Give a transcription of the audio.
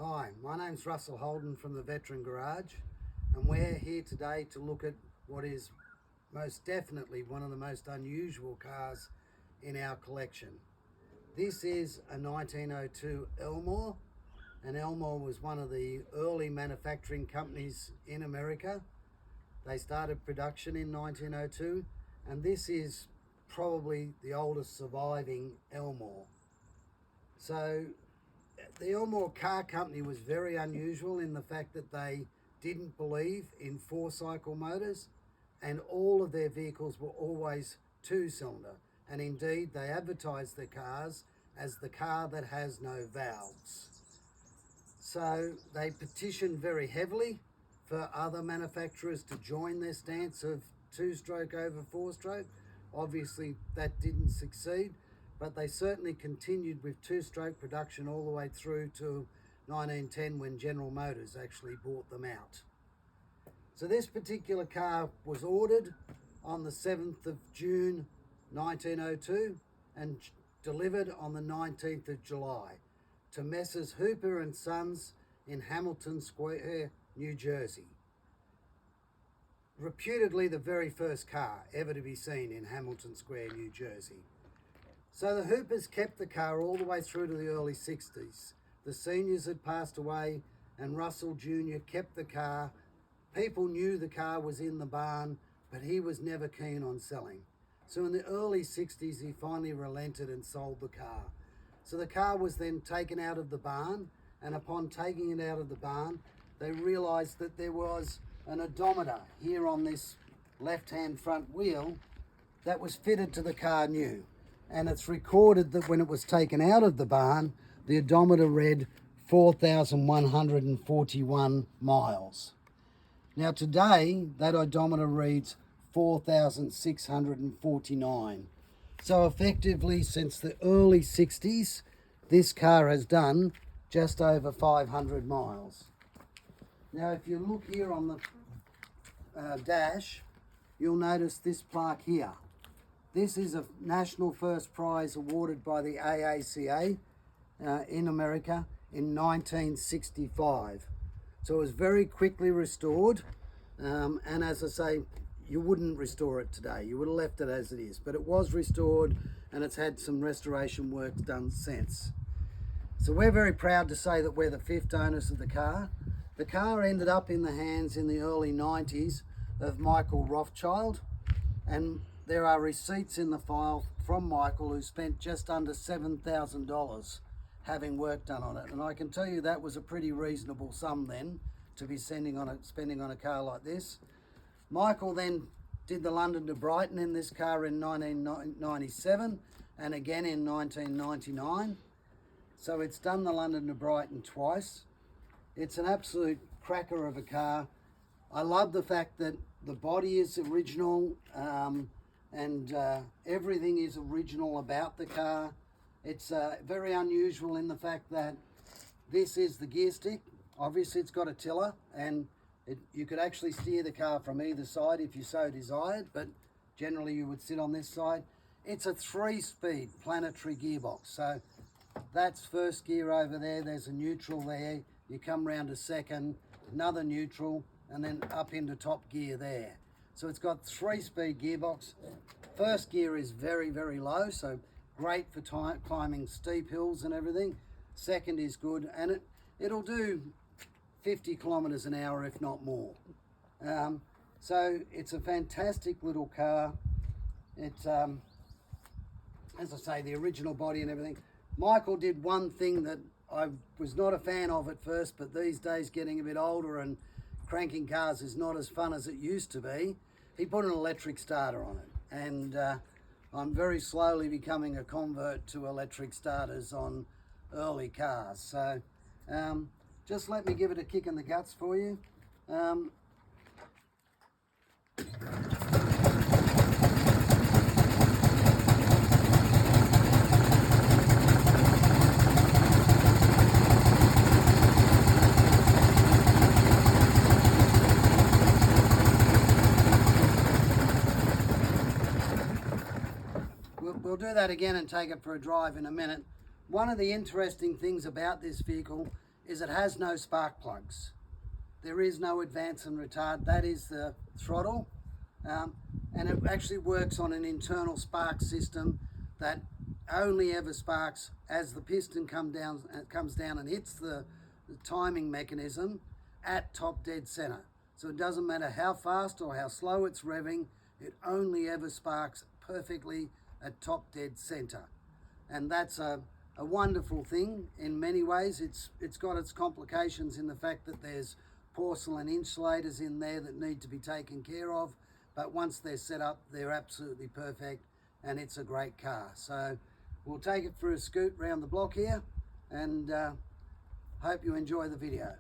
Hi, my name's Russell Holden from the Veteran Garage, and we're here today to look at what is most definitely one of the most unusual cars in our collection. This is a 1902 Elmore, and Elmore was one of the early manufacturing companies in America. They started production in 1902, and this is probably the oldest surviving Elmore. So the Elmore Car Company was very unusual in the fact that they didn't believe in four-cycle motors, and all of their vehicles were always two-cylinder, and indeed they advertised their cars as the car that has no valves. So they petitioned very heavily for other manufacturers to join their stance of two-stroke over four-stroke. Obviously that didn't succeed, but they certainly continued with two-stroke production all the way through to 1910 when General Motors actually bought them out. So this particular car was ordered on the 7th of June 1902 and delivered on the 19th of July to Messrs. Hooper and Sons in Hamilton Square, New Jersey. Reputedly the very first car ever to be seen in Hamilton Square, New Jersey. So the Hoopers kept the car all the way through to the early 60s. The seniors had passed away and Russell Jr. kept the car. People knew the car was in the barn, but he was never keen on selling. So in the early 60s, he finally relented and sold the car. So the car was then taken out of the barn, and upon taking it out of the barn, they realized that there was an odometer here on this left-hand front wheel that was fitted to the car new. And it's recorded that when it was taken out of the barn, the odometer read 4,141 miles. Now today, that odometer reads 4,649. So effectively, since the early 60s, this car has done just over 500 miles. Now if you look here on the dash, you'll notice this plaque here. This is a national first prize awarded by the AACA in America in 1965. So it was very quickly restored, and as I say, you wouldn't restore it today. You would have left it as it is, but it was restored and it's had some restoration work done since. So we're very proud to say that we're the fifth owners of the car. The car ended up in the hands in the early 90s of Michael Rothschild, and there are receipts in the file from Michael, who spent just under $7,000 having work done on it. And I can tell you that was a pretty reasonable sum then to be spending on a car like this. Michael then did the London to Brighton in this car in 1997 and again in 1999. So it's done the London to Brighton twice. It's an absolute cracker of a car. I love the fact that the body is original, and everything is original about the car. It's very unusual in the fact that this is the gear stick. Obviously it's got a tiller, and you could actually steer the car from either side if you so desired, but generally you would sit on this side. It's a 3-speed planetary gearbox, so that's first gear over there, there's a neutral there, you come round to second, another neutral, and then up into top gear there. So it's got 3-speed gearbox. First gear is very, very low, so great for climbing steep hills and everything. Second is good, and it'll do 50 kilometers an hour, if not more. So it's a fantastic little car. It's, as I say, the original body and everything. Michael did one thing that I was not a fan of at first, but these days, getting a bit older and cranking cars is not as fun as it used to be. He put an electric starter on it, and I'm very slowly becoming a convert to electric starters on early cars. So just let me give it a kick in the guts for you. We'll do that again and take it for a drive in a minute. One of the interesting things about this vehicle is it has no spark plugs. There is no advance and retard. That is the throttle. And it actually works on an internal spark system that only ever sparks as the piston comes down and hits the timing mechanism at top dead center. So it doesn't matter how fast or how slow it's revving, it only ever sparks perfectly at top dead center. And that's a wonderful thing in many ways. It's got its complications in the fact that there's porcelain insulators in there that need to be taken care of, but once they're set up, they're absolutely perfect, and it's a great car. So we'll take it for a scoot round the block here, and hope you enjoy the video.